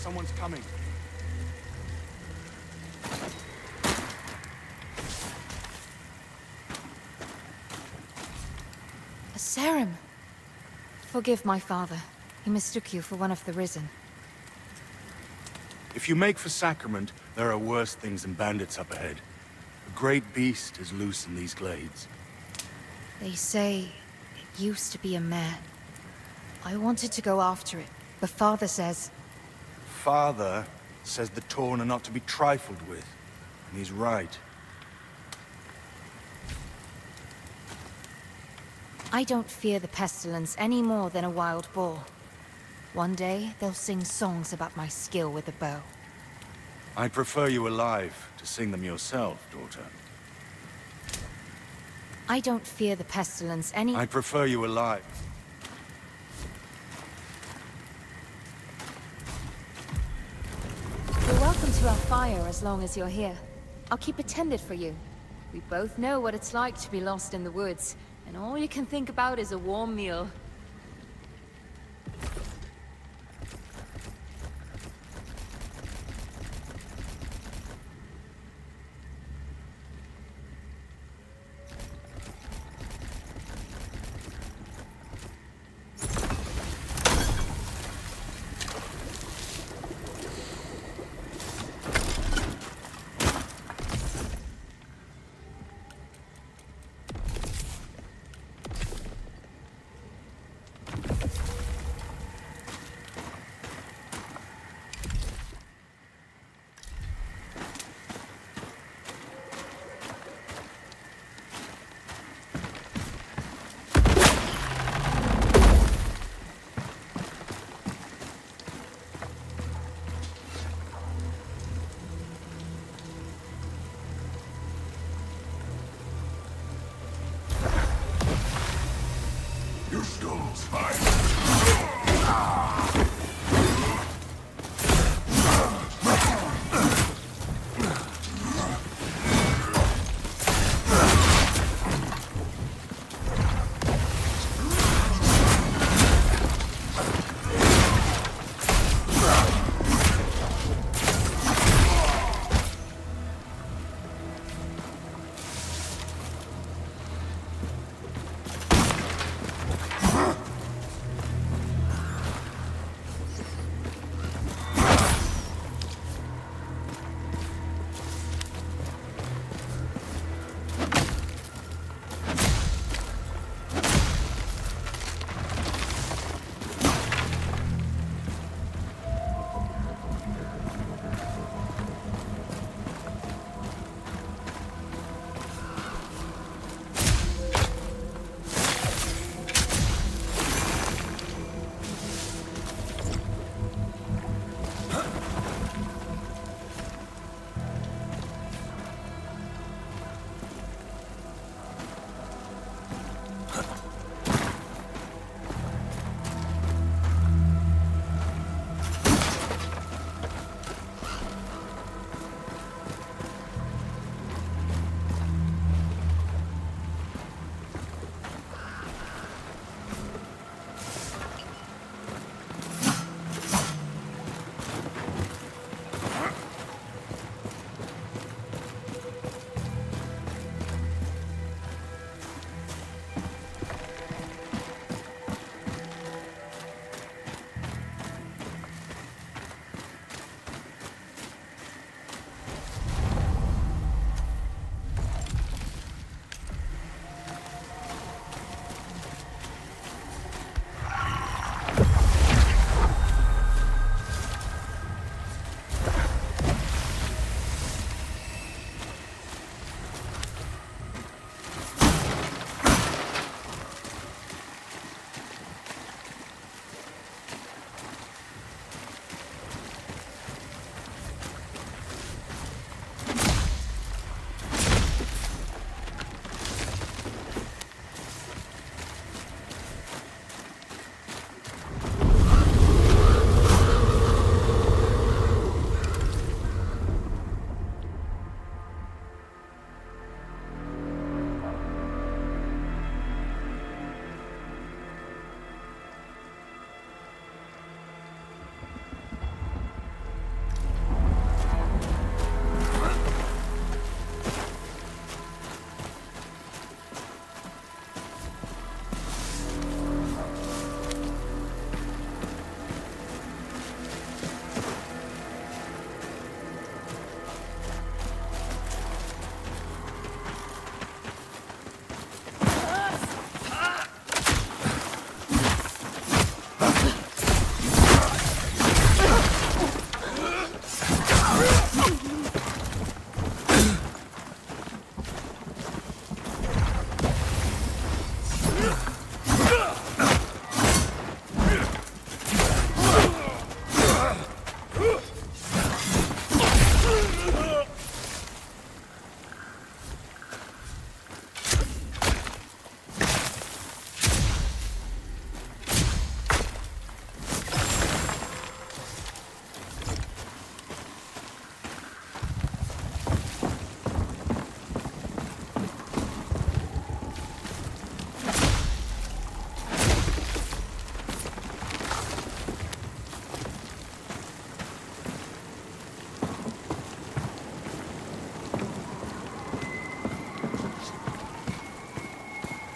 Someone's coming. A serum. Forgive my father. He mistook you for one of the risen. If you make for Sacrament, there are worse things than bandits up ahead. A great beast is loose in these glades. They say it used to be a mare. I wanted to go after it, but father says... Father says the Torn are not to be trifled with, and he's right. I don't fear the pestilence any more than a wild boar. One day, they'll sing songs about my skill with the bow. I'd prefer you alive to sing them yourself, daughter. I don't fear the pestilence any... I'd prefer you alive. You're welcome to our fire as long as you're here. I'll keep it tended for you. We both know what it's like to be lost in the woods, and all you can think about is a warm meal.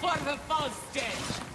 For the false dead!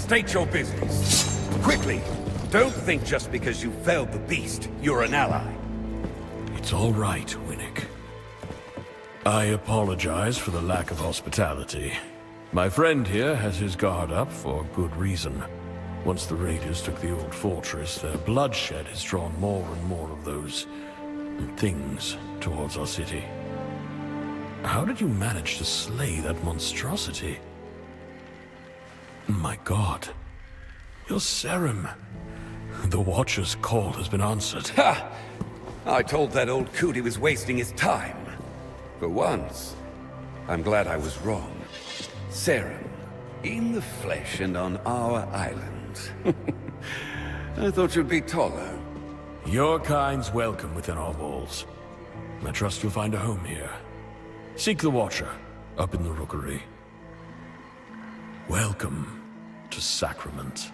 State your business. Quickly! Don't think just because you felled the beast, you're an ally. It's all right, Winnick. I apologize for the lack of hospitality. My friend here has his guard up for good reason. Once the raiders took the old fortress, their bloodshed has drawn more and more of those things towards our city. How did you manage to slay that monstrosity? My god. You're Serim. The Watcher's call has been answered. Ha! I told that old coot he was wasting his time. For once, I'm glad I was wrong. Serim, in the flesh and on our island. I thought you'd be taller. Your kind's welcome within our walls. I trust you'll find a home here. Seek the Watcher, up in the rookery. Welcome to Sacrament.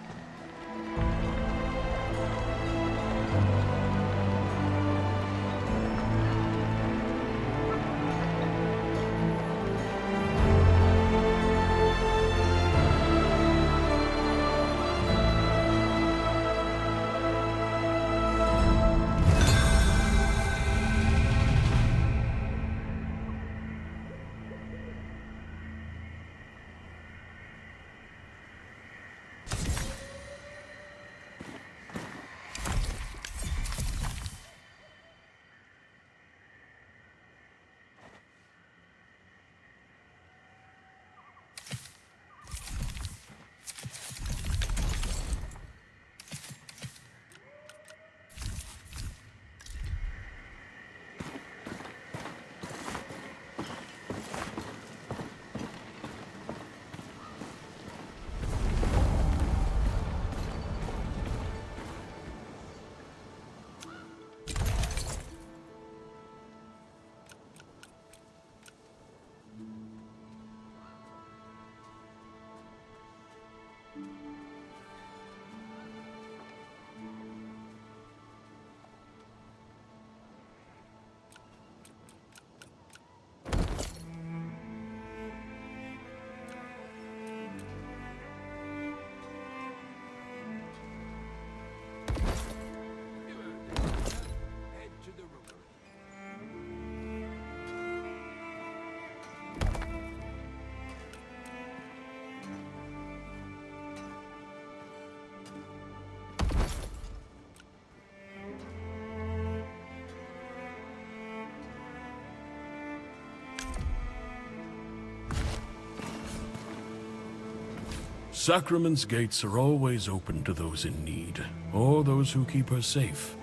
Sacrament's gates are always open to those in need, or those who keep her safe.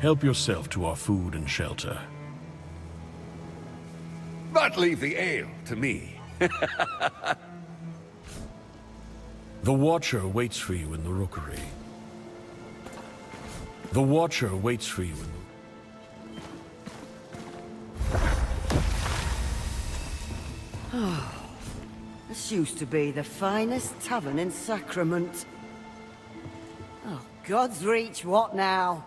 Help yourself to our food and shelter. But leave the ale to me. The Watcher waits for you in the rookery. The Watcher waits for you in the... This used to be the finest tavern in Sacrament. Oh, God's reach, what now?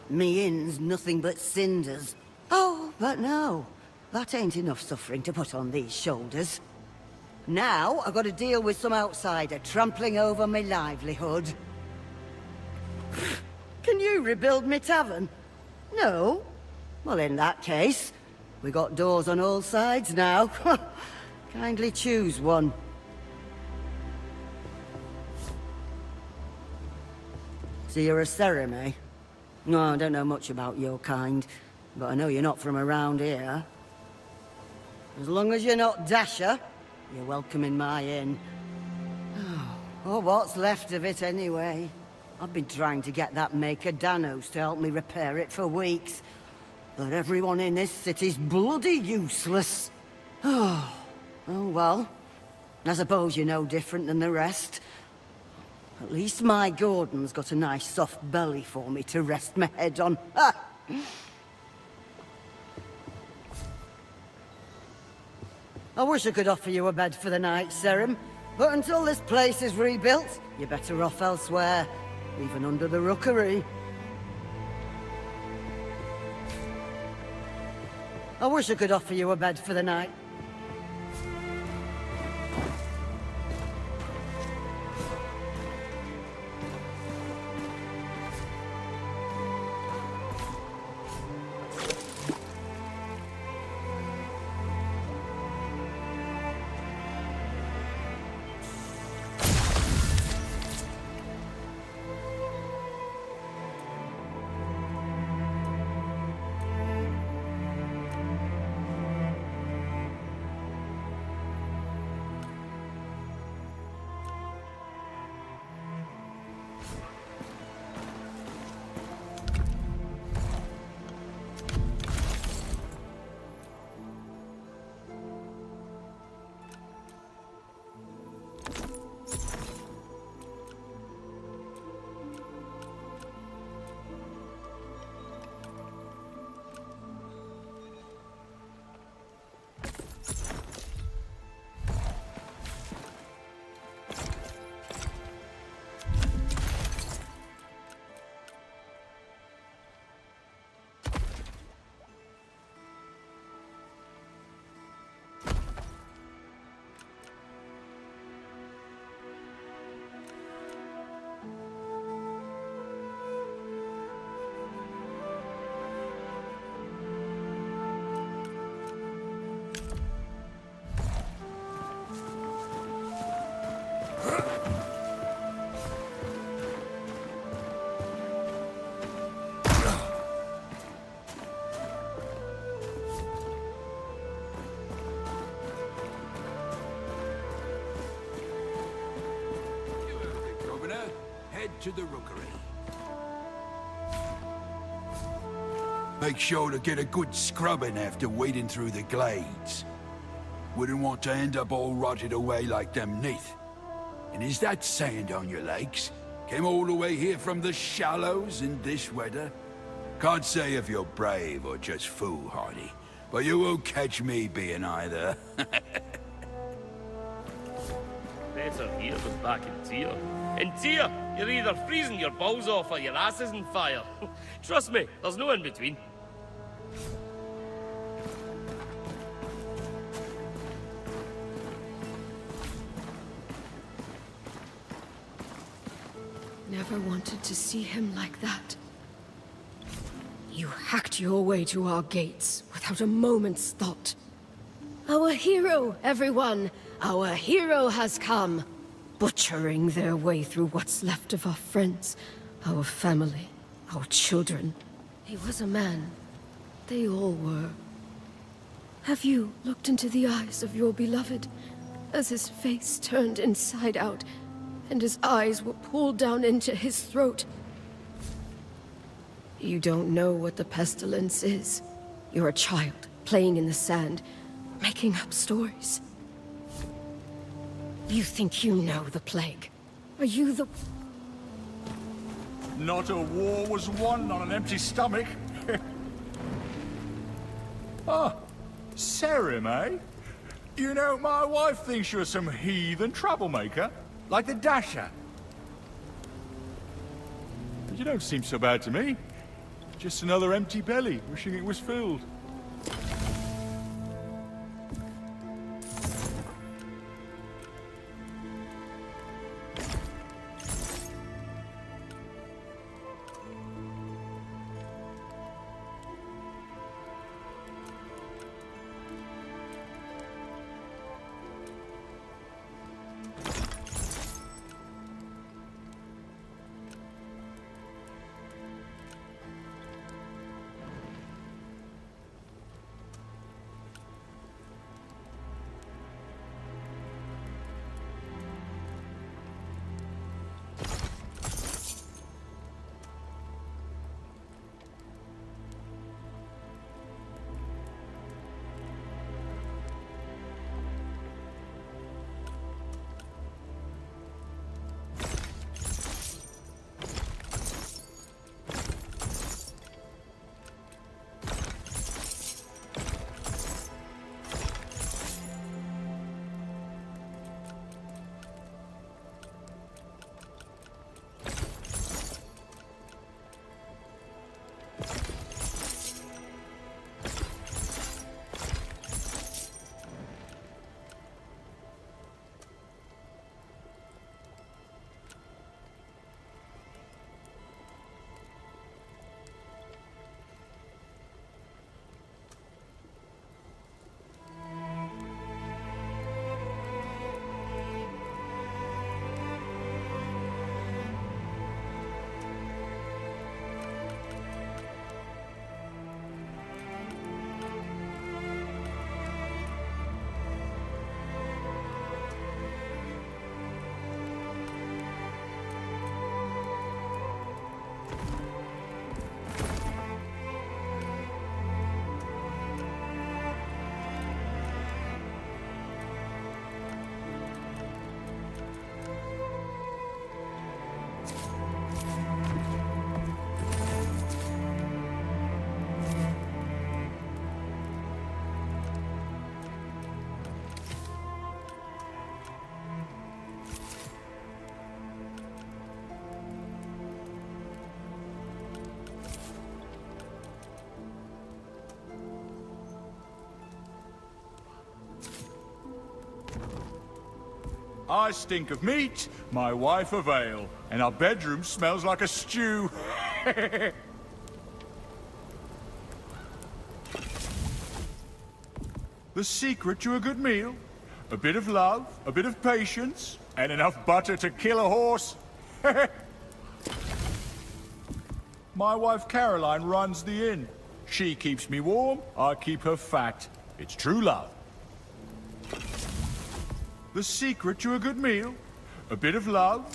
Me inn's nothing but cinders. Oh, but no. That ain't enough suffering to put on these shoulders. Now, I've got to deal with some outsider trampling over my livelihood. Can you rebuild me tavern? No? Well, in that case, we got doors on all sides now. Kindly choose one. So you're a Serim, eh? No, I don't know much about your kind, but I know you're not from around here. As long as you're not Dasher, you're welcome in my inn. Oh, what's left of it anyway? I've been trying to get that maker Danos to help me repair it for weeks, but everyone in this city's bloody useless. Oh, well, I suppose you're no different than the rest. At least my Gordon's got a nice soft belly for me to rest my head on. I wish I could offer you a bed for the night, Serim, but until this place is rebuilt, you're better off elsewhere, even under the rookery. I wish I could offer you a bed for the night. to the rookery. Make sure to get a good scrubbing after wading through the glades. Wouldn't want to end up all rotted away like them neath. And is that sand on your legs? Came all the way here from the shallows in this weather? Can't say if you're brave or just foolhardy, but you won't catch me being either. Better here than back in Tyr. In Tyr, you're either freezing your balls off or your ass is in fire. Trust me, there's no in between. Never wanted to see him like that. You hacked your way to our gates without a moment's thought. Our hero, everyone! Our hero has come! Butchering their way through what's left of our friends, our family, our children. He was a man. They all were. Have you looked into the eyes of your beloved as his face turned inside out and his eyes were pulled down into his throat? You don't know what the pestilence is. You're a child, playing in the sand, making up stories. You think you know the plague? Are you the... Not a war was won on an empty stomach. Ah, Serim, eh? You know, my wife thinks you're some heathen troublemaker, like the Dasher. But you don't seem so bad to me. Just another empty belly, wishing it was filled. I stink of meat, my wife of ale, and our bedroom smells like a stew. The secret to a good meal? A bit of love, a bit of patience, and enough butter to kill a horse. My wife Caroline runs the inn. She keeps me warm, I keep her fat. It's true love. The secret to a good meal? A bit of love,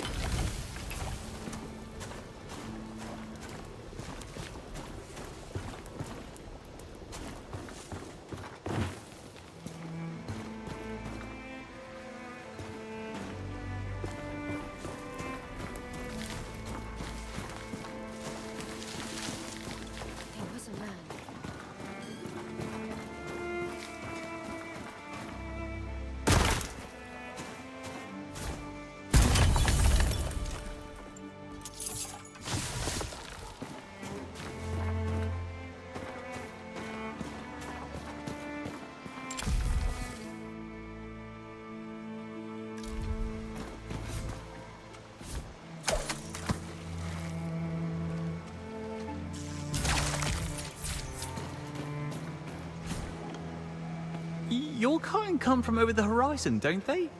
Your kind come from over the horizon, don't they?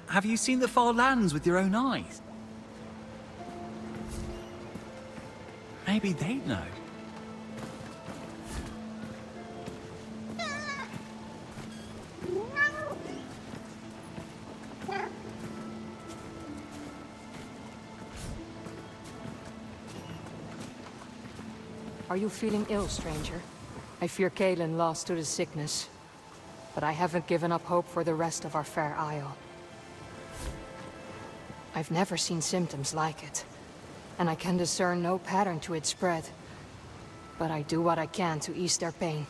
Have you seen the far lands with your own eyes? Maybe they'd know. Are you feeling ill, stranger? I fear Kaelin lost to the sickness. But I haven't given up hope for the rest of our fair isle. I've never seen symptoms like it, and I can discern no pattern to its spread. But I do what I can to ease their pain.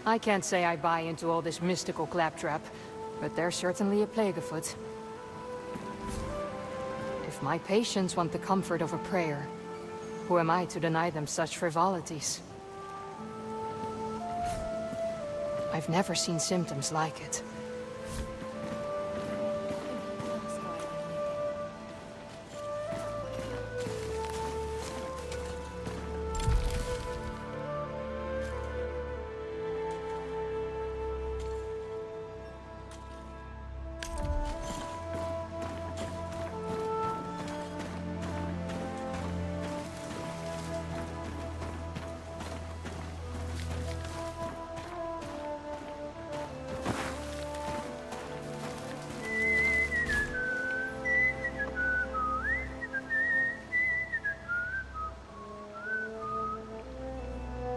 I can't say I buy into all this mystical claptrap, but there's certainly a plague afoot. If my patients want the comfort of a prayer, who am I to deny them such frivolities? I've never seen symptoms like it.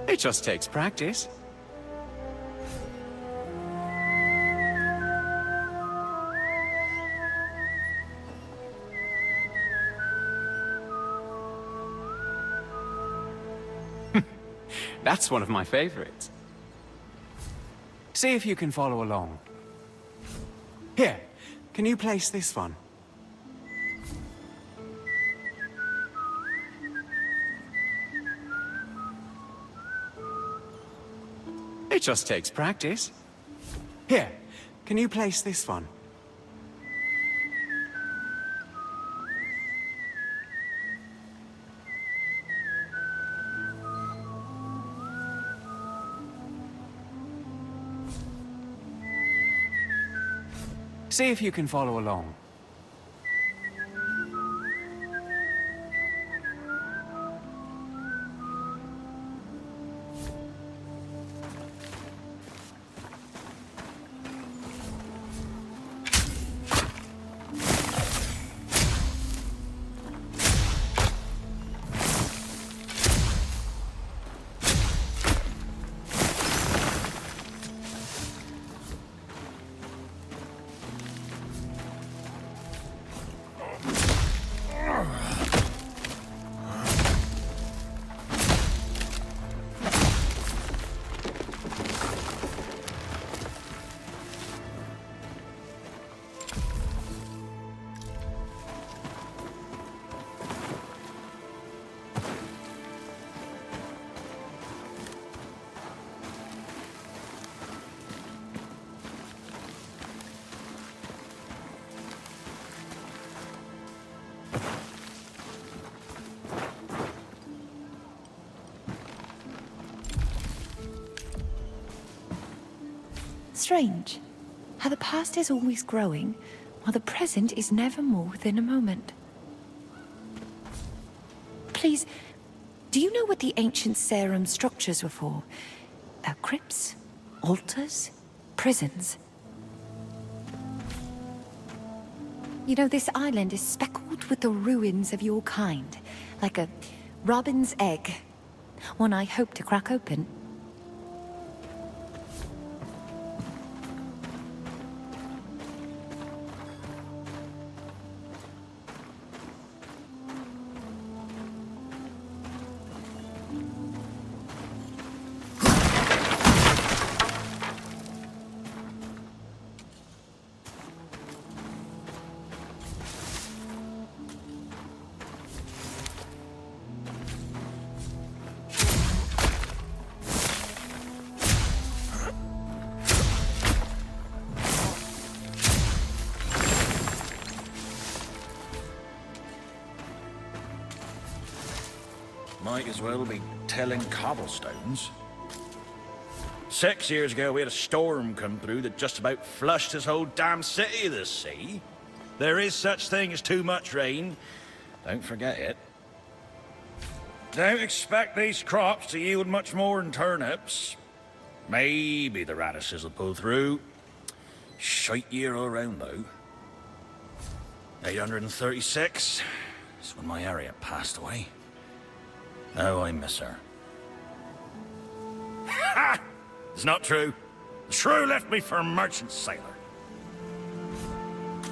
It just takes practice. That's one of my favorites. See if you can follow along. Here, can you place this one? It just takes practice. Here, can you place this one? See if you can follow along. Strange, how the past is always growing, while the present is never more than a moment. Please, do you know what the ancient Serum structures were for? Crypts? Altars? Prisons? You know, this island is speckled with the ruins of your kind, like a robin's egg. One I hope to crack open. Might as well be telling cobblestones. 6 years ago, we had a storm come through that just about flushed this whole damn city to the sea. There is such thing as too much rain. Don't forget it. Don't expect these crops to yield much more than turnips. Maybe the radishes will pull through. Shite year all round, though. 836. That's when my Harriet passed away. Oh, I miss her. Ha! It's not true. The shrew left me for a merchant sailor.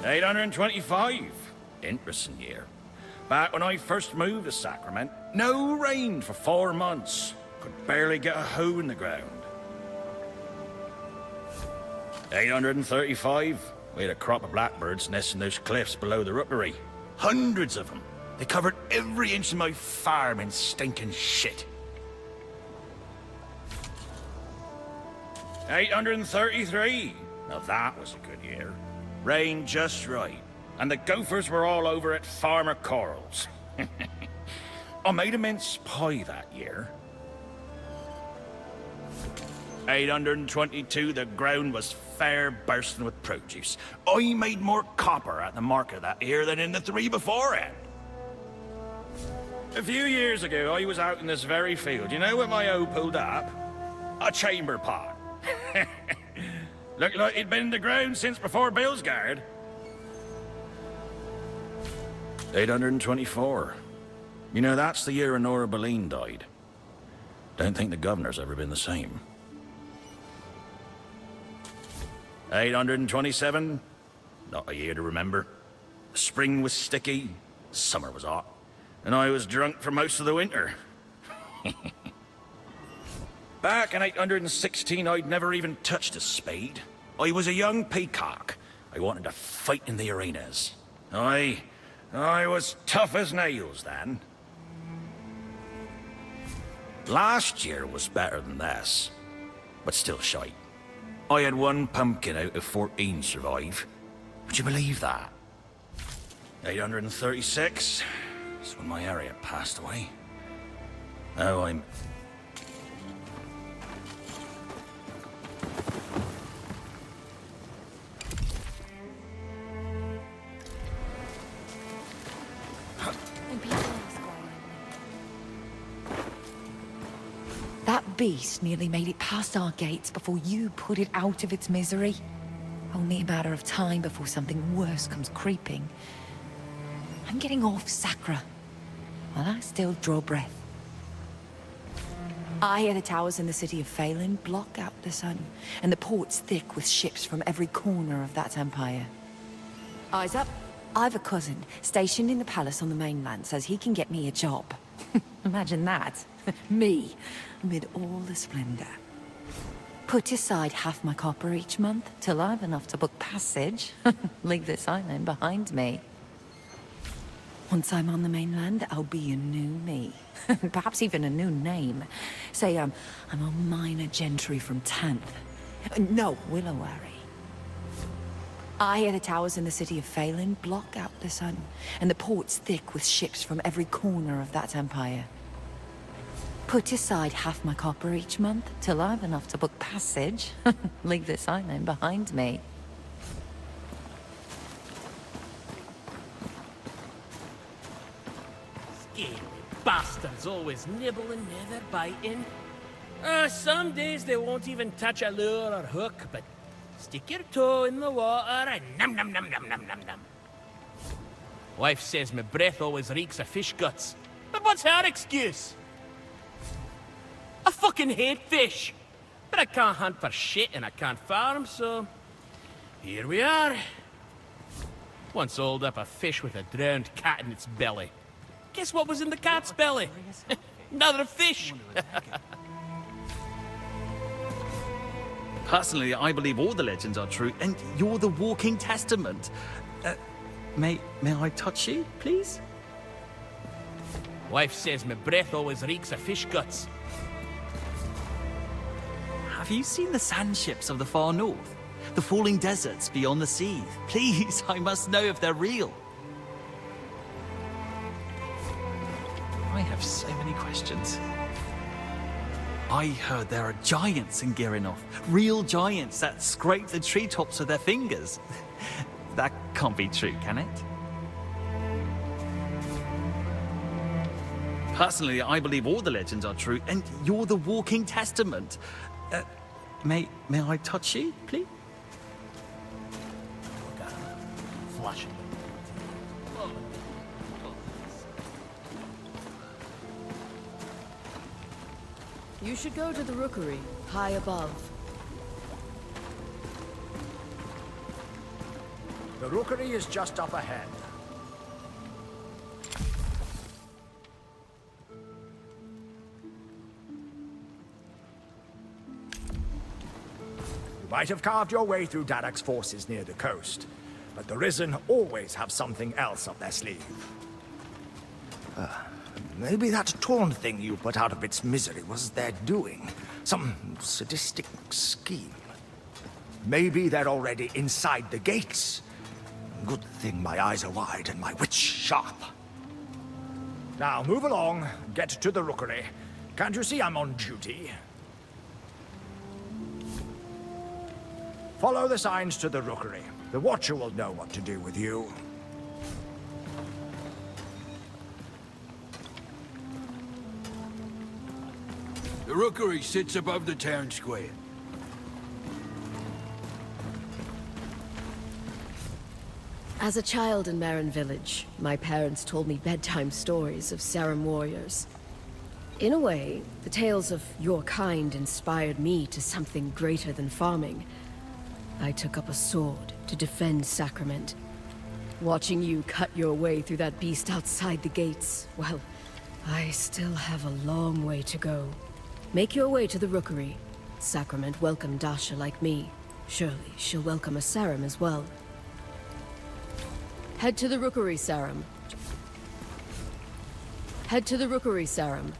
825. Interesting year. Back when I first moved to Sacrament, no rain for 4 months. Could barely get a hoe in the ground. 835. We had a crop of blackbirds nesting those cliffs below the rookery. Hundreds of them. They covered every inch of my farm in stinking shit. 833. Now that was a good year. Rained just right. And the gophers were all over at Farmer Coral's. I made a mince pie that year. 822, the ground was fair bursting with produce. I made more copper at the market that year than in the 3 before it. A few years ago, I was out in this very field. You know what my hoe pulled up? A chamber pot. Looked like it'd been in the ground since before Bill's Guard. 824. You know, that's the year Honora Boleyn died. Don't think the governor's ever been the same. 827. Not a year to remember. The spring was sticky, the summer was hot, and I was drunk for most of the winter. Back in 816, I'd never even touched a spade. I was a young peacock. I wanted to fight in the arenas. I was tough as nails then. Last year was better than this, but still shite. I had 1 pumpkin out of 14 survive. Would you believe that? 836. That's when my Harriet passed away. Oh, I'm... That beast nearly made it past our gates before you put it out of its misery. Only a matter of time before something worse comes creeping. I'm getting off Sacra, while I still draw breath. I hear the towers in the city of Phelan block out the sun, and the port's thick with ships from every corner of that empire. Eyes up. I've a cousin stationed in the palace on the mainland, says he can get me a job. Imagine that. Me, amid all the splendor. Put aside half my copper each month, till I've enough to book passage. Leave this island behind me. Once I'm on the mainland, I'll be a new me. Perhaps even a new name. Say I'm a minor gentry from 10th. No, Willowary. I hear the towers in the city of Phelan block out the sun, and the port's thick with ships from every corner of that empire. Put aside half my copper each month, till I've enough to book passage. Leave this island behind me. Scaly bastards always nibbling, never biting. Some days they won't even touch a lure or hook, but stick your toe in the water and num num num num num num num. Wife says my breath always reeks of fish guts. But what's her excuse? I fucking hate fish. But I can't hunt for shit and I can't farm, so... here we are. Once hauled up a fish with a drowned cat in its belly. Guess what was in the cat's belly? Another fish. Personally, I believe all the legends are true, and you're the walking testament. May I touch you, please? Wife says my breath always reeks of fish guts. Have you seen the sand ships of the far north? The falling deserts beyond the sea? Please, I must know if they're real. I have so many questions. I heard there are giants in Girinoff. Real giants that scrape the treetops with their fingers. That can't be true, can it? Personally, I believe all the legends are true, and you're the walking testament. May I touch you, please? Flush it. You should go to the rookery, high above. The rookery is just up ahead. You might have carved your way through Darak's forces near the coast, but the Risen always have something else up their sleeve. Maybe that torn thing you put out of its misery was their doing. Some sadistic scheme. Maybe they're already inside the gates. Good thing my eyes are wide and my wits sharp. Now move along, get to the rookery. Can't you see I'm on duty? Follow the signs to the rookery. The Watcher will know what to do with you. The rookery sits above the town square. As a child in Marin Village, my parents told me bedtime stories of Sarum warriors. In a way, the tales of your kind inspired me to something greater than farming. I took up a sword to defend Sacrament. Watching you cut your way through that beast outside the gates, well, I still have a long way to go. Make your way to the rookery. Sacrament welcomed Dasha like me. Surely she'll welcome a Sarum as well. Head to the rookery, Sarum. Head to the rookery, Sarum.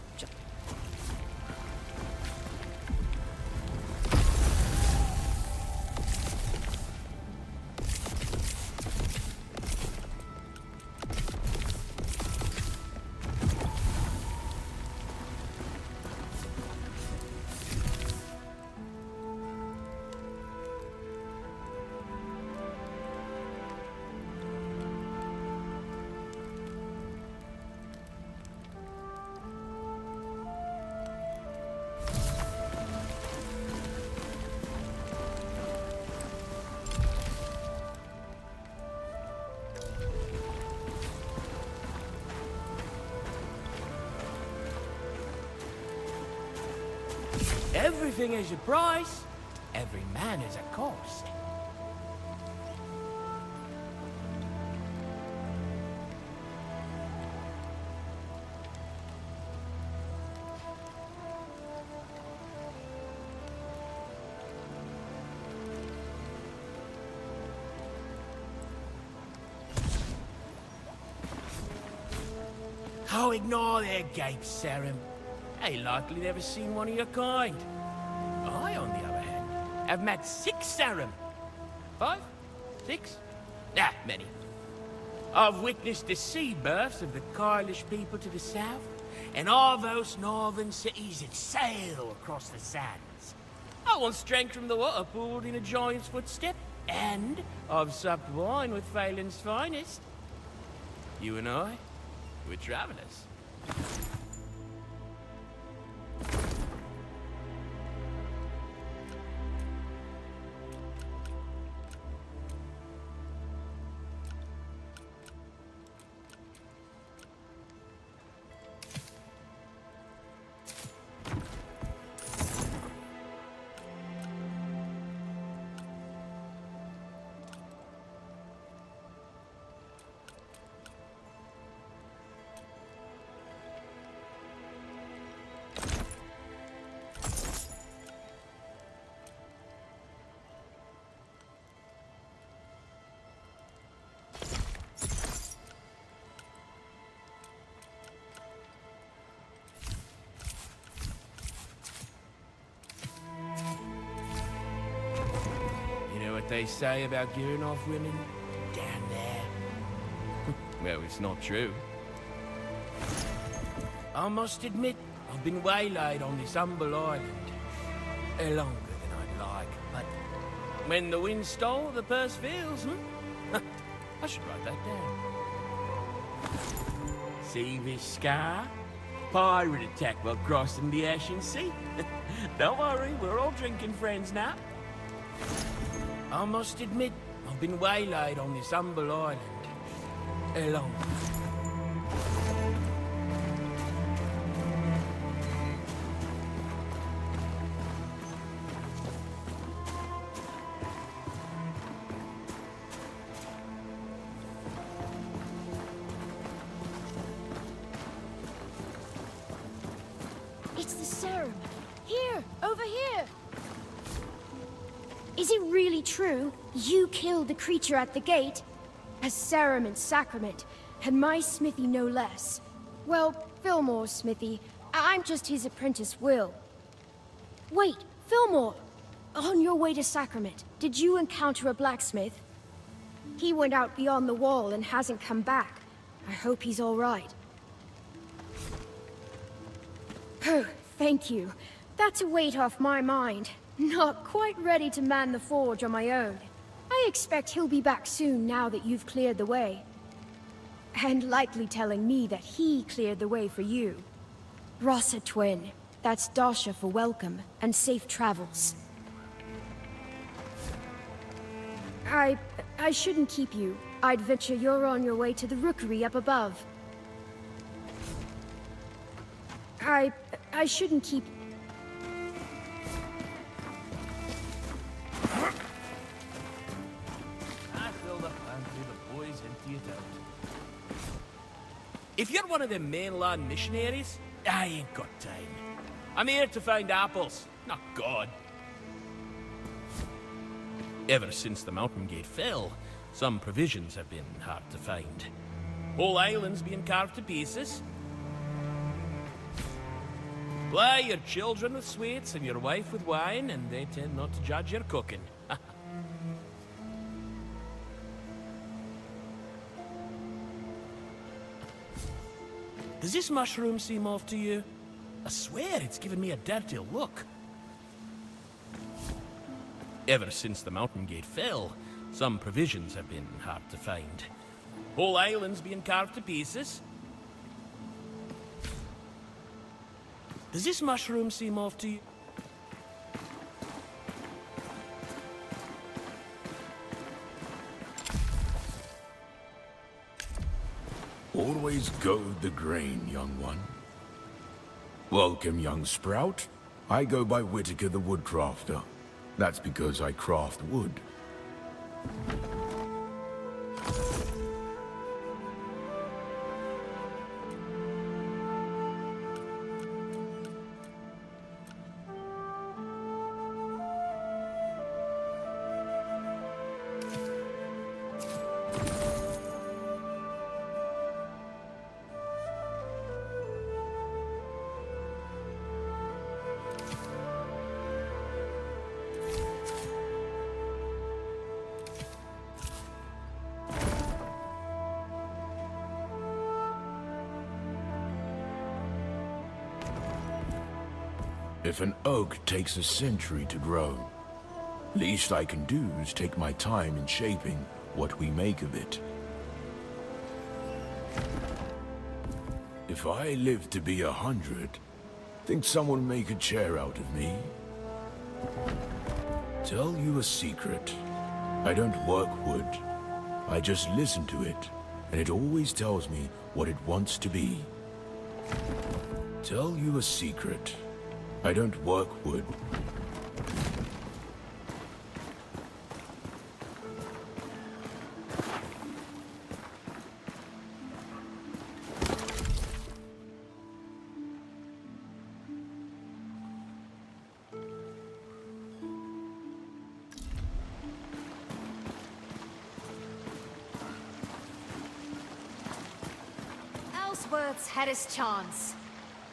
Everything has a price. Every man has a cost. Oh, ignore their gapes, Sarum. They likely never seen one of your kind. I, on the other hand, have met 6 Sarum. 5? 6? Ah, many. I've witnessed the sea births of the Carlish people to the south, and all those northern cities that sail across the sands. I once drank from the water pooled in a giant's footstep, and I've supped wine with Phelan's finest. You and I, we're travelers. What they say about Girinoff women down there? Well, it's not true. I must admit, I've been waylaid on this humble island longer than I'd like, but when the wind stole, the purse feels, I should write that down. See this scar? Pirate attack while crossing the Ashen Sea. Don't worry, we're all drinking friends now. I must admit, I've been waylaid on this humble island long. It's the serum. Here, over here. Is it really true you killed the creature at the gate? A serum and sacrament, and my smithy no less. Well, Fillmore's smithy. I'm just his apprentice, Will. Wait, Fillmore! On your way to Sacrament, did you encounter a blacksmith? He went out beyond the wall and hasn't come back. I hope he's all right. Oh, thank you. That's a weight off my mind. Not quite ready to man the forge on my own. I expect he'll be back soon now that you've cleared the way. And likely telling me that he cleared the way for you. Rossa twin. That's Dasha for welcome and safe travels. I shouldn't keep you. I'd venture you're on your way to the rookery up above. I shouldn't keep... I filled up pantry, the boys empty it out. If you're one of them mainland missionaries, I ain't got time. I'm here to find apples, not God. Ever since the mountain gate fell, some provisions have been hard to find. Whole islands being carved to pieces. Ply your children with sweets and your wife with wine, and they tend not to judge your cooking. Does this mushroom seem off to you? I swear it's given me a dirty look. Ever since the mountain gate fell, some provisions have been hard to find. Whole islands being carved to pieces. Does this mushroom seem off to you? Always goad the grain, young one. Welcome, young sprout. I go by Whitaker the Woodcrafter. That's because I craft wood. If an oak takes a century to grow, least I can do is take my time in shaping what we make of it. If I live to be 100, think someone will make a chair out of me? Tell you a secret. I don't work wood. I just listen to it, and it always tells me what it wants to be. Tell you a secret. I don't work wood. Ellsworth's had his chance.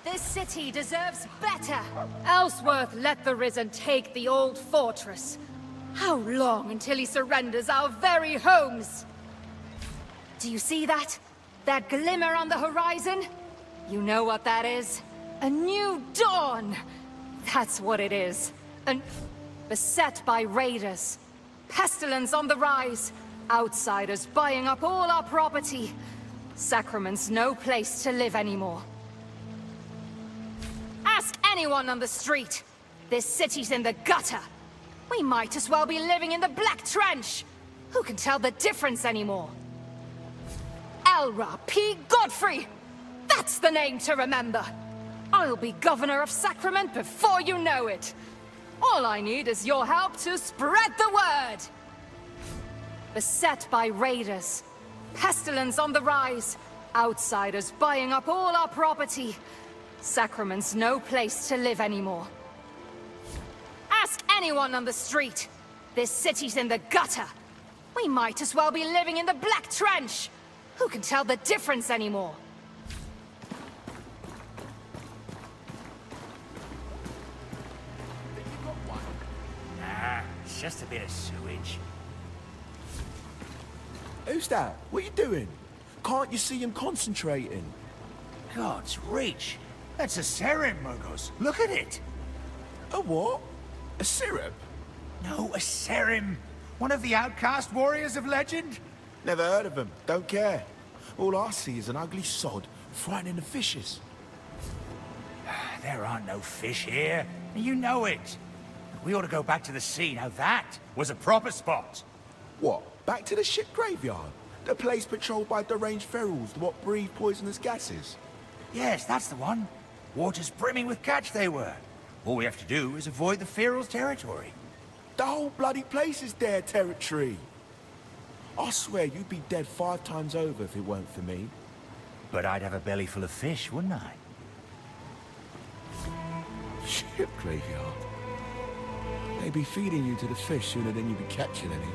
This city deserves better! Ellsworth let the Risen take the old fortress. How long until he surrenders our very homes? Do you see that? That glimmer on the horizon? You know what that is? A new dawn! That's what it is. Beset by raiders. Pestilence on the rise. Outsiders buying up all our property. Sacrament's no place to live anymore. Ask anyone on the street. This city's in the gutter. We might as well be living in the Black Trench. Who can tell the difference anymore? Elra P. Godfrey! That's the name to remember! I'll be governor of Sacrament before you know it! All I need is your help to spread the word! Beset by raiders. Pestilence on the rise. Outsiders buying up all our property. Sacrament's no place to live anymore. Ask anyone on the street. This city's in the gutter. We might as well be living in the Black Trench. Who can tell the difference anymore? Nah, it's just a bit of sewage. Who's that? What are you doing? Can't you see him concentrating? God's reach. That's a serum, Murgos. Look at it. A what? A syrup? No, a serum. One of the outcast warriors of legend. Never heard of him. Don't care. All I see is an ugly sod frightening the fishes. There aren't no fish here. You know it. We ought to go back to the sea. Now that was a proper spot. What? Back to the ship graveyard? The place patrolled by deranged ferals what breathe poisonous gases? Yes, that's the one. Waters brimming with catch they were. All we have to do is avoid the ferals' territory. The whole bloody place is their territory. I swear you'd be dead 5 times over if it weren't for me. But I'd have a belly full of fish, wouldn't I? Ship graveyard. They'd be feeding you to the fish sooner than you'd be catching any.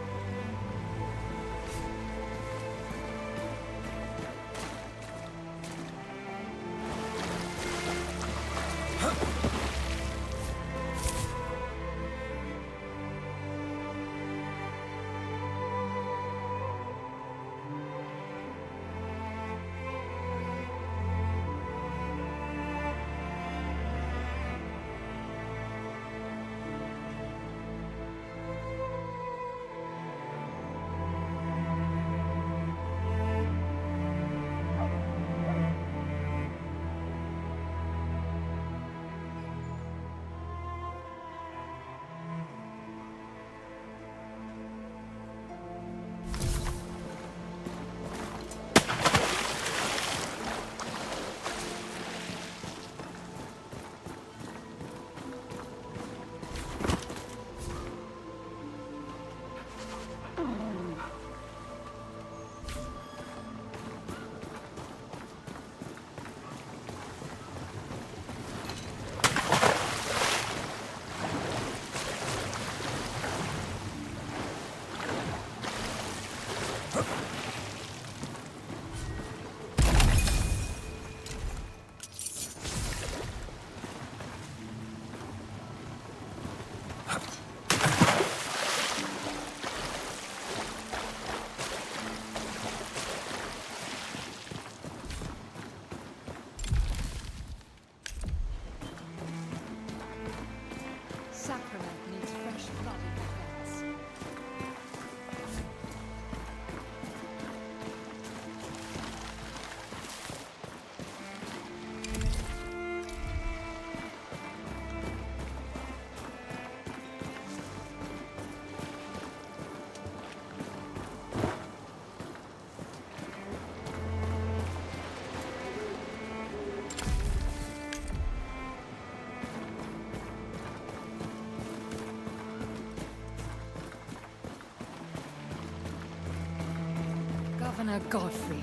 Governor Godfrey.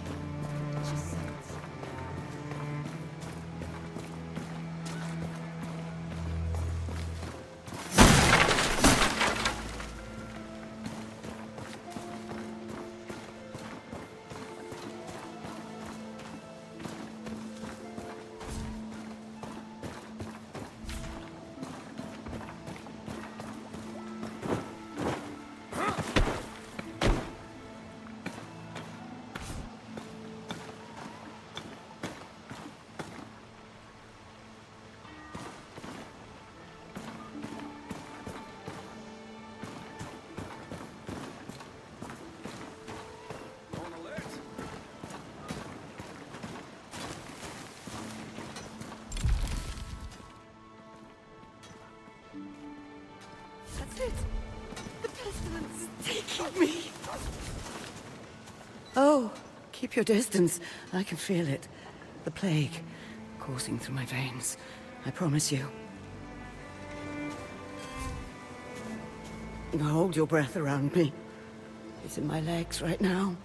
She says. That's it. The pestilence is taking me. Oh, keep your distance. I can feel it. The plague coursing through my veins. I promise you. Now hold your breath around me. It's in my legs right now,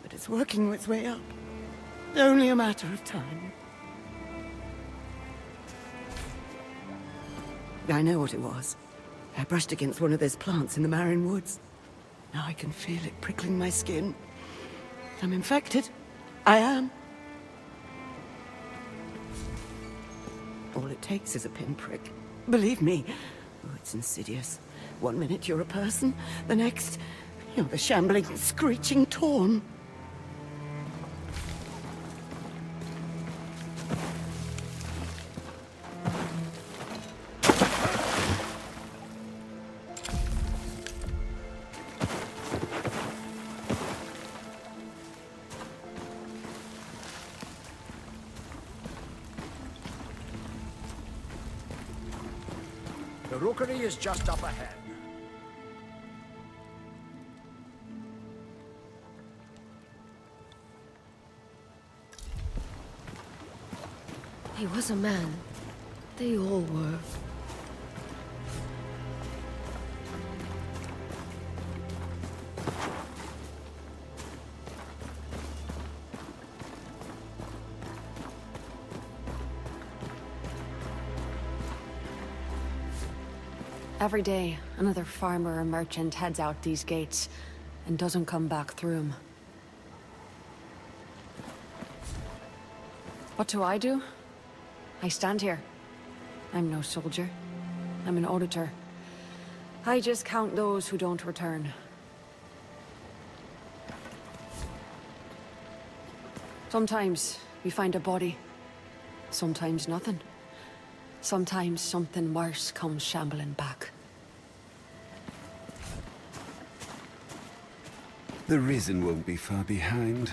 but it's working its way up. Only a matter of time. I know what it was. I brushed against one of those plants in the Marin Woods. Now I can feel it prickling my skin. I'm infected. I am. All it takes is a pinprick. Believe me. Oh, it's insidious. One minute you're a person, the next, you're the shambling, screeching Torn. The rookery is just up ahead. He was a man. They all were. Every day, another farmer or merchant heads out these gates and doesn't come back through them. What do? I stand here. I'm no soldier. I'm an auditor. I just count those who don't return. Sometimes we find a body. Sometimes nothing. Sometimes something worse comes shambling back. The Risen won't be far behind.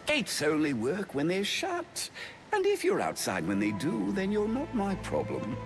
Gates only work when they're shut. And if you're outside when they do, then you're not my problem.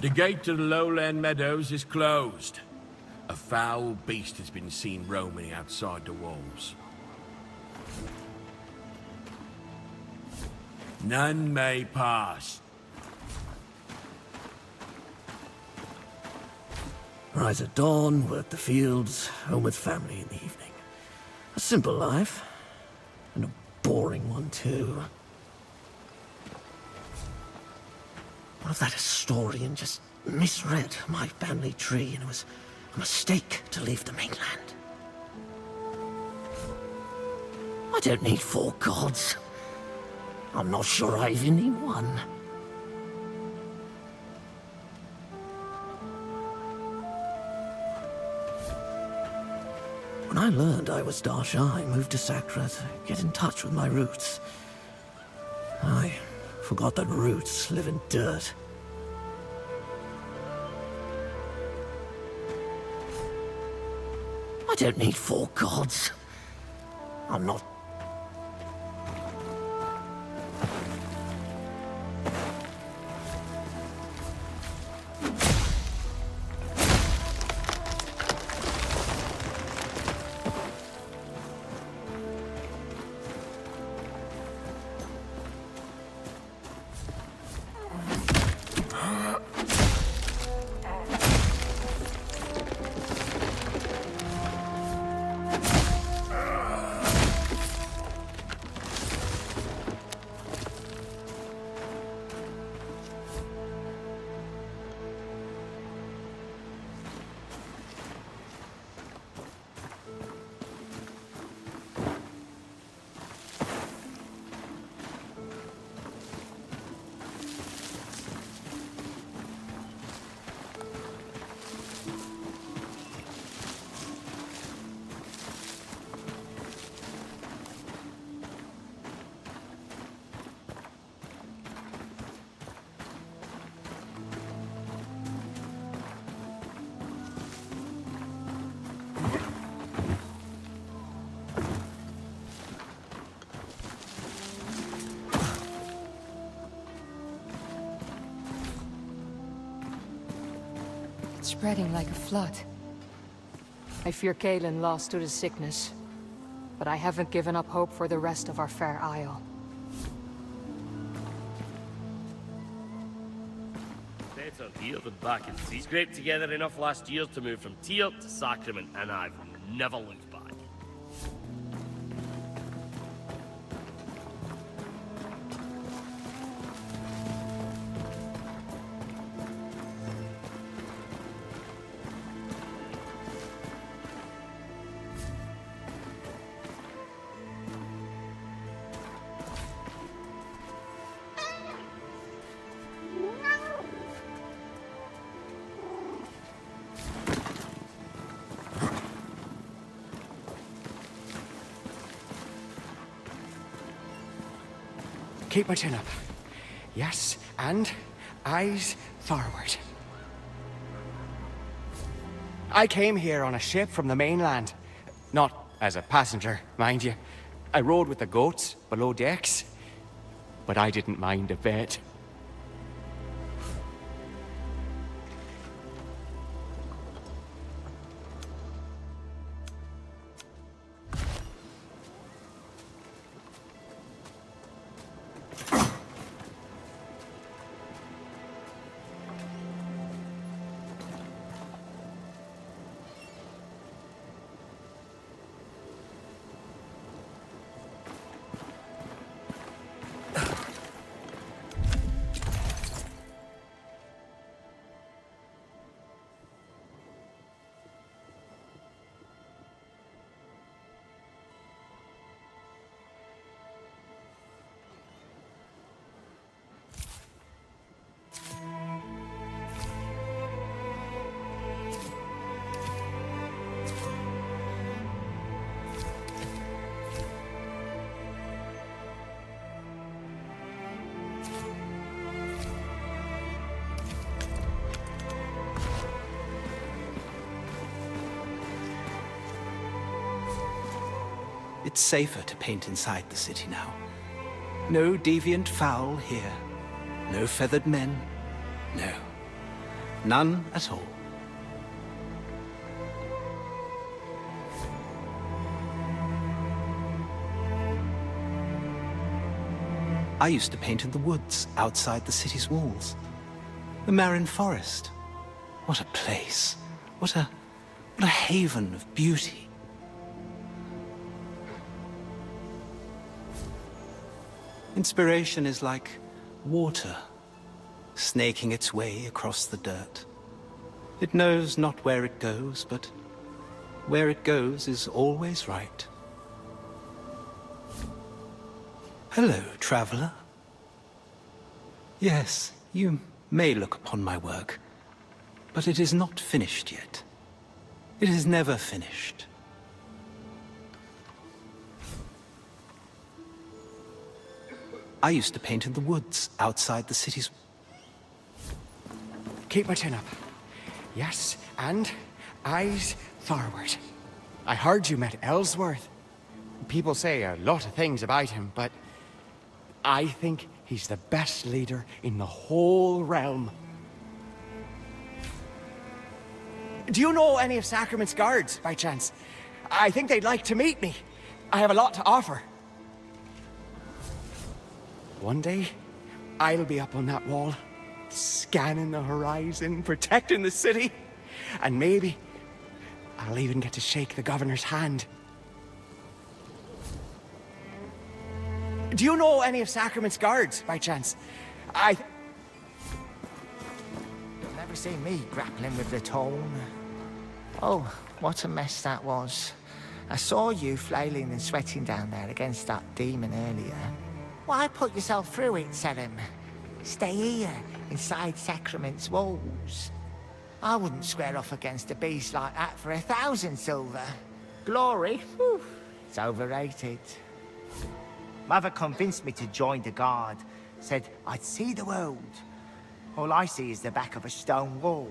The gate to the lowland meadows is closed. A foul beast has been seen roaming outside the walls. None may pass. Rise at dawn, work the fields, home with family in the evening. A simple life. And a boring one, too. What if that historian just misread my family tree and it was a mistake to leave the mainland? I don't need 4 gods. I'm not sure I even need one. When I learned I was Darsha, I moved to Sakra to get in touch with my roots. I forgot that roots live in dirt. I don't need 4 gods. I'm not... Spreading like a flood. I fear Kaelin lost to the sickness, but I haven't given up hope for the rest of our fair isle. Better here than back in sea. Scraped together enough last year to move from Tyr to Sacrament, and I've never looked back. Keep my chin up. Yes, and eyes forward. I came here on a ship from the mainland. Not as a passenger, mind you. I rode with the goats below decks, but I didn't mind a bit. It's safer to paint inside the city now. No deviant fowl here. No feathered men. No. None at all. I used to paint in the woods outside the city's walls. The Marin Forest. What a place. What a haven of beauty. Inspiration is like water, snaking its way across the dirt. It knows not where it goes, but where it goes is always right. Hello, traveler. Yes, you may look upon my work, but it is not finished yet. It is never finished. I used to paint in the woods outside the city's... Keep my chin up. Yes, and eyes forward. I heard you met Ellsworth. People say a lot of things about him, but I think he's the best leader in the whole realm. Do you know any of Sacrament's guards, by chance? I think they'd like to meet me. I have a lot to offer. One day, I'll be up on that wall, scanning the horizon, protecting the city. And maybe I'll even get to shake the governor's hand. Do you know any of Sacrament's guards, by chance? You'll never see me grappling with the tone. Oh, what a mess that was. I saw you flailing and sweating down there against that demon earlier. Why put yourself through it, Serim? Stay here, inside Sacrament's walls. I wouldn't square off against a beast like that for 1,000 silver. Glory? Whew, it's overrated. Mother convinced me to join the guard. Said I'd see the world. All I see is the back of a stone wall.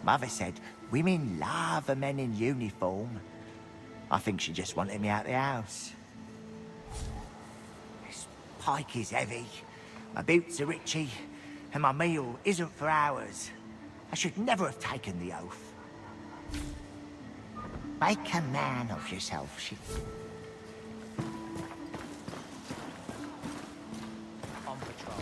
Mother said women love a men in uniform. I think she just wanted me out the house. This pike is heavy. My boots are itchy. And my meal isn't for hours. I should never have taken the oath. Make a man of yourself, she... On patrol.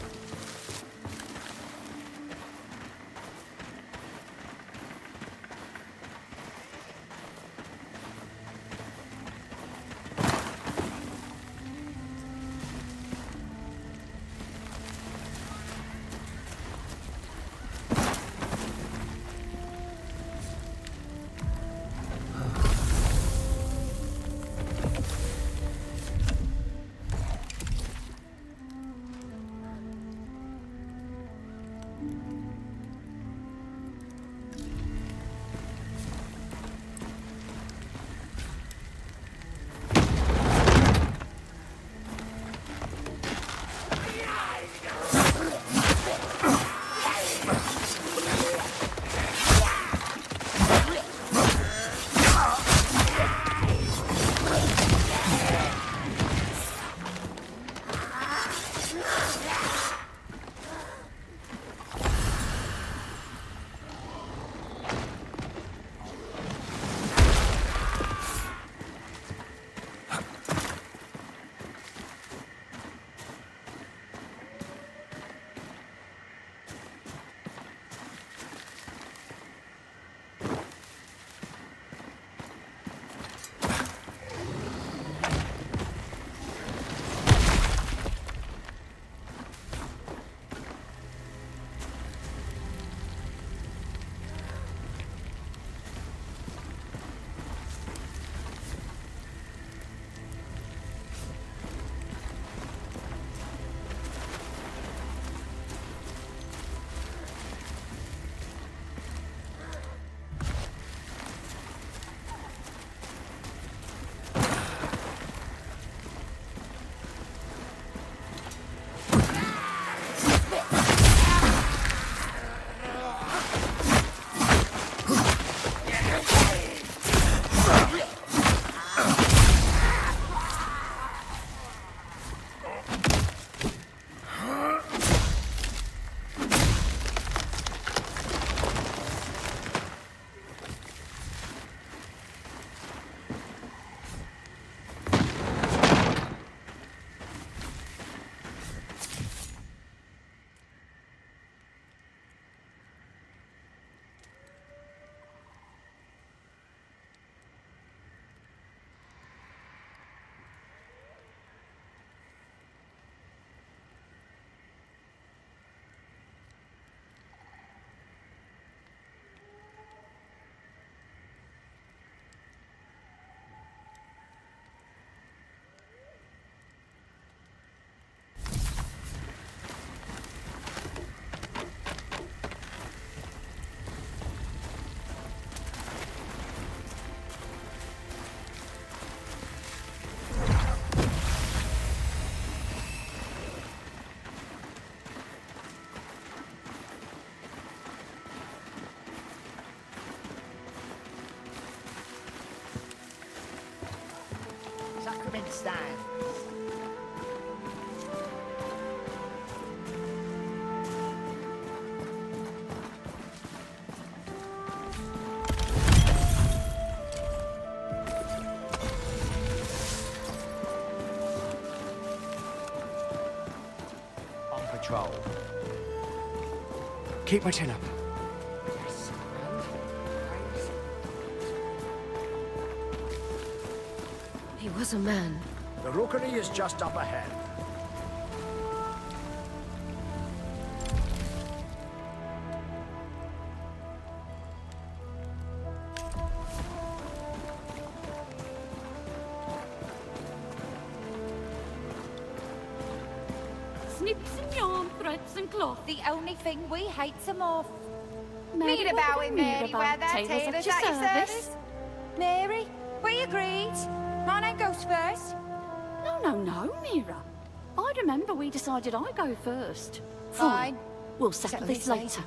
Sacrament stand. On patrol. Keep my chin up. Yes, He was a man. the rookery is just up ahead. Snips and yarn, threads and cloth. The only thing we hate's them off. Mary, Read about what it, do you read Mary, about where that tailors at tailor's your at your service? service. Mary, we agreed. My name goes first. No, Mira. I remember we decided I go first. Fine. We'll settle this later.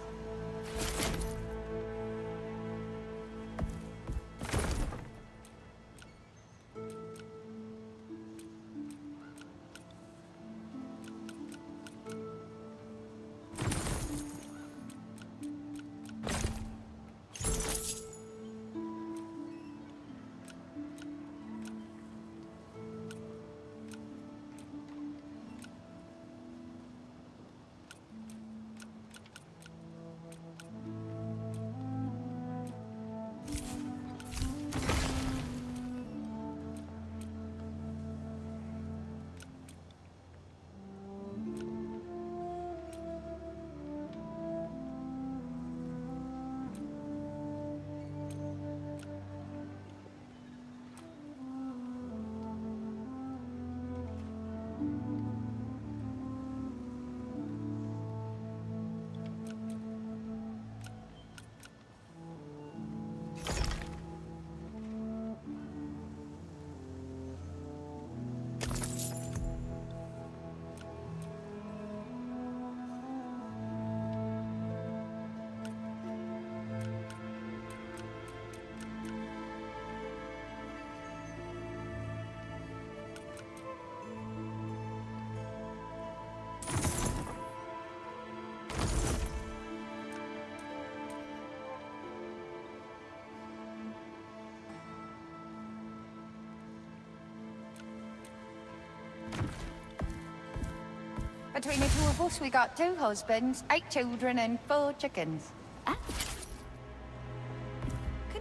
Between the two of us, we got 2 husbands, 8 children, and 4 chickens. Can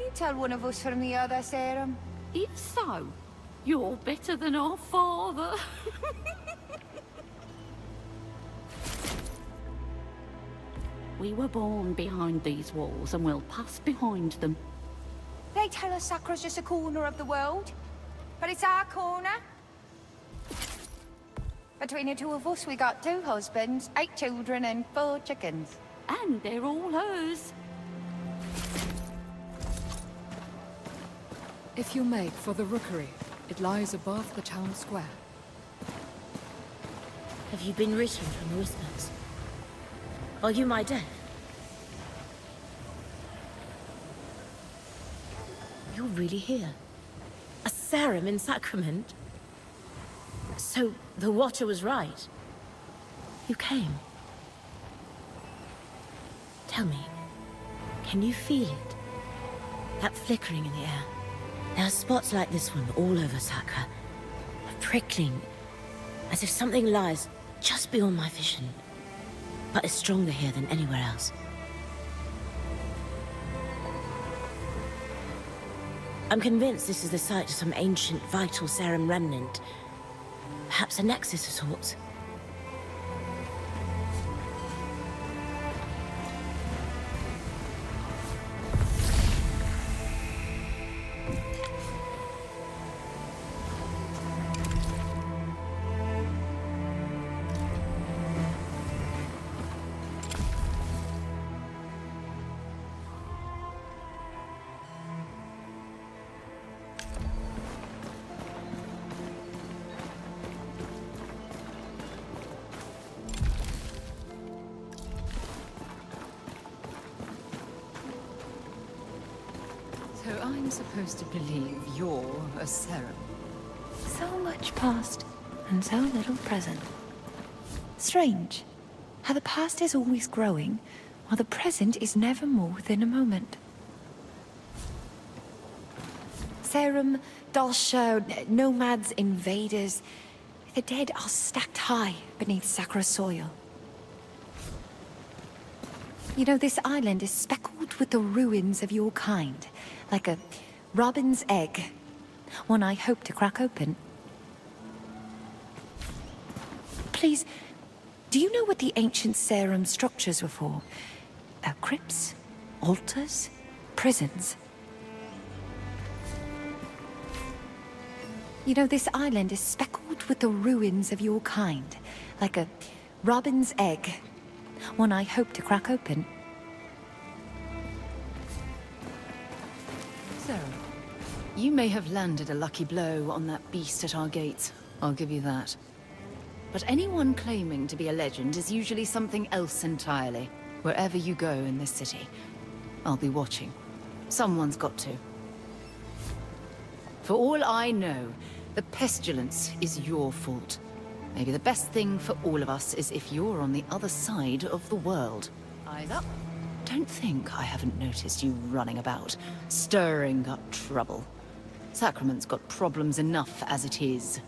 you tell one of us from the other, Sarah? If so, you're better than our father. We were born behind these walls and we'll pass behind them. They tell us Sacra's just a corner of the world, but it's our corner. Between the two of us, we got 2 husbands, 8 children, and 4 chickens. And they're all hers. If you make for the rookery, it lies above the town square. Have you been written from the whispers? Are you my death? You're really here? A serum in Sacrament? So, the Watcher was right. You came. Tell me, can you feel it? That flickering in the air? There are spots like this one all over Sacra. Prickling, as if something lies just beyond my vision, but is stronger here than anywhere else. I'm convinced this is the site of some ancient, vital serum remnant. Perhaps a nexus of sorts. So I'm supposed to believe you're a serum. So much past, and so little present. Strange, how the past is always growing, while the present is never more than a moment. Serum, Dalsha, nomads, invaders. The dead are stacked high beneath Sakra soil. You know, this island is speckled with the ruins of your kind, like a robin's egg. One I hope to crack open. Please, do you know what the ancient Serum structures were for? Crypts? Altars? Prisons? You know, this island is speckled with the ruins of your kind, like a robin's egg. One I hope to crack open. So, you may have landed a lucky blow on that beast at our gates. I'll give you that. But anyone claiming to be a legend is usually something else entirely. Wherever you go in this city, I'll be watching. Someone's got to. For all I know, the pestilence is your fault. Maybe the best thing for all of us is if you're on the other side of the world. Eyes up. Don't think I haven't noticed you running about, stirring up trouble. Sacrament's got problems enough as it is.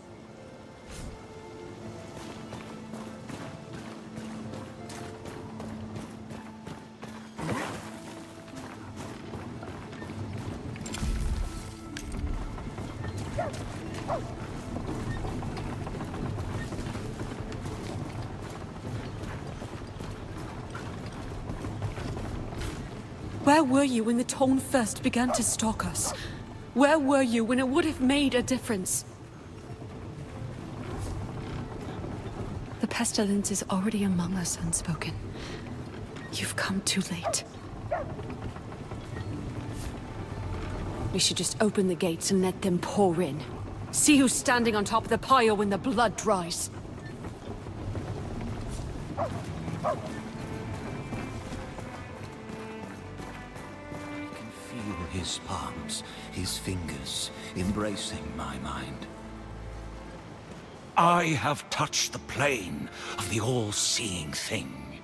Where were you when the Tone first began to stalk us? Where were you when it would have made a difference? The pestilence is already among us, Unspoken. You've come too late. We should just open the gates and let them pour in. See who's standing on top of the pyre when the blood dries. His palms, his fingers, embracing my mind. I have touched the plane of the all-seeing thing.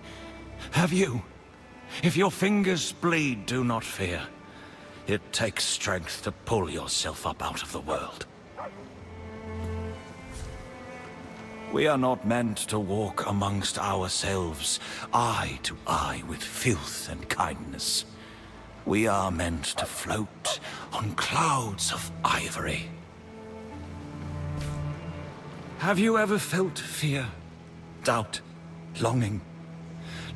Have you? If your fingers bleed, do not fear. It takes strength to pull yourself up out of the world. We are not meant to walk amongst ourselves, eye to eye with filth and kindness. We are meant to float on clouds of ivory. Have you ever felt fear, doubt, longing?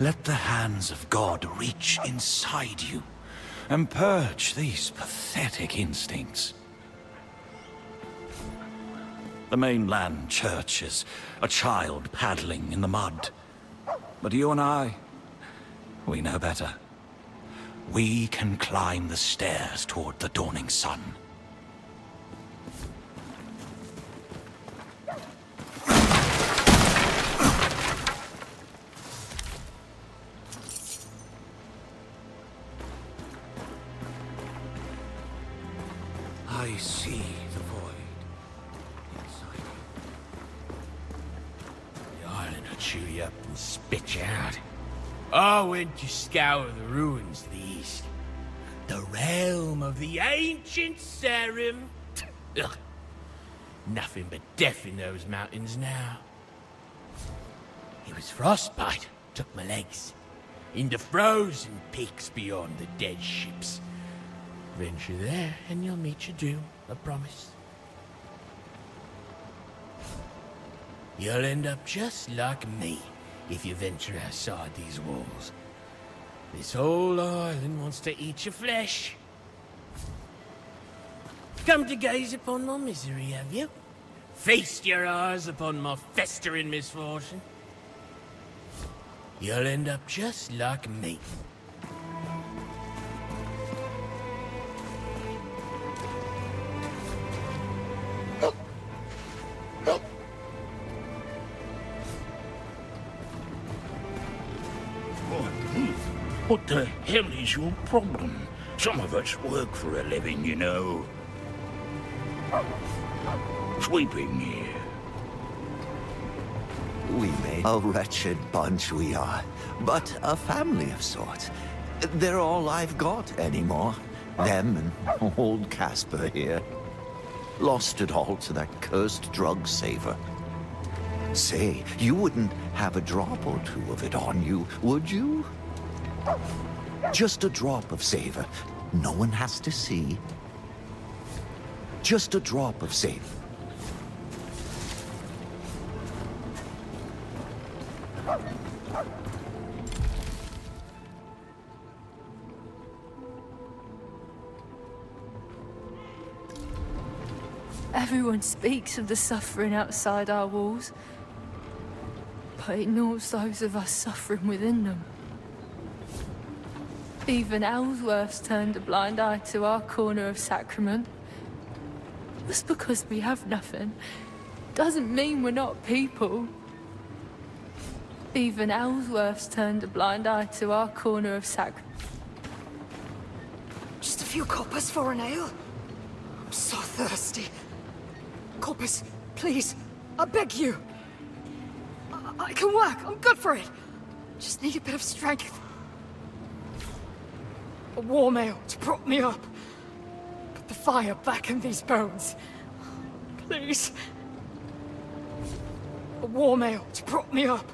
Let the hands of God reach inside you and purge these pathetic instincts. The mainland church is a child paddling in the mud. But you and I, we know better. We can climb the stairs toward the dawning sun. I see the void inside you. The island will chew you up and spit you out. I went to scour the ruins to the east. The realm of the ancient Serum. Ugh. Nothing but death in those mountains now. It was frostbite took my legs. Into frozen peaks beyond the dead ships. Venture there and you'll meet your doom, I promise. You'll end up just like me if you venture outside these walls. This whole island wants to eat your flesh. Come to gaze upon my misery, have you? Feast your eyes upon my festering misfortune. You'll end up just like me. What the hell is your problem? Some of us work for a living, you know. sweeping here. We made a wretched bunch we are, but a family of sorts. They're all I've got anymore. Them and old Casper here. Lost it all to that cursed drug saver. Say, you wouldn't have a drop or two of it on you, would you? Just a drop of saver. No one has to see. Just a drop of saver. Everyone speaks of the suffering outside our walls, but ignores those of us suffering within them. Even Ellsworth's turned a blind eye to our corner of sacrament. Just because we have nothing doesn't mean we're not people. Even Ellsworth's turned a blind eye to our corner of sacrament. Just a few coppers for an ale? I'm so thirsty. Coppers, please, I beg you. I can work, I'm good for it. Just need a bit of strength. A warm ale to prop me up. Put the fire back in these bones. Please. A warm ale to prop me up.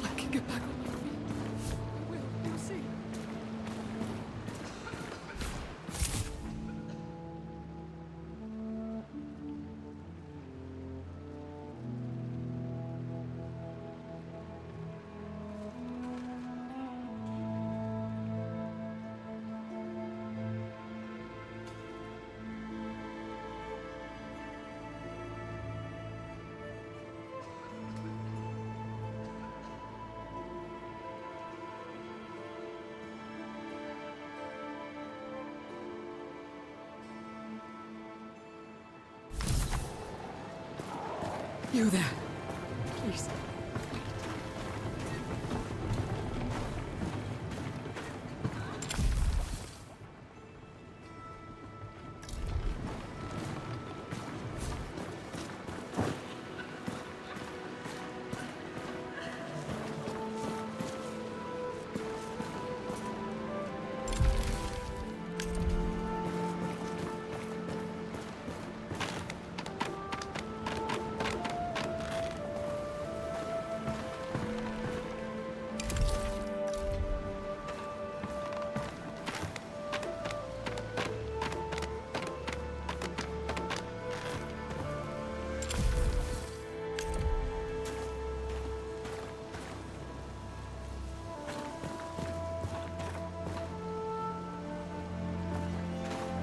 I can get back on my feet. I will, you'll see. You there, please.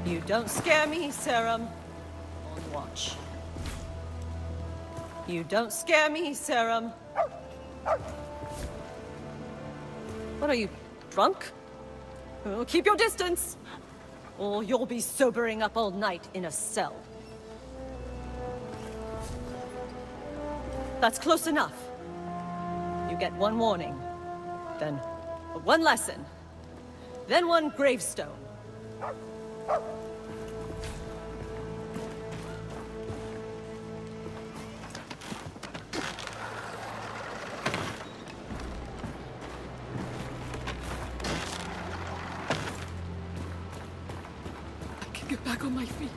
You don't scare me, Serum. On watch. You don't scare me, Serum. What are you, drunk? Oh, keep your distance, or you'll be sobering up all night in a cell. That's close enough. You get one warning, then one lesson, then one gravestone. I can get back on my feet.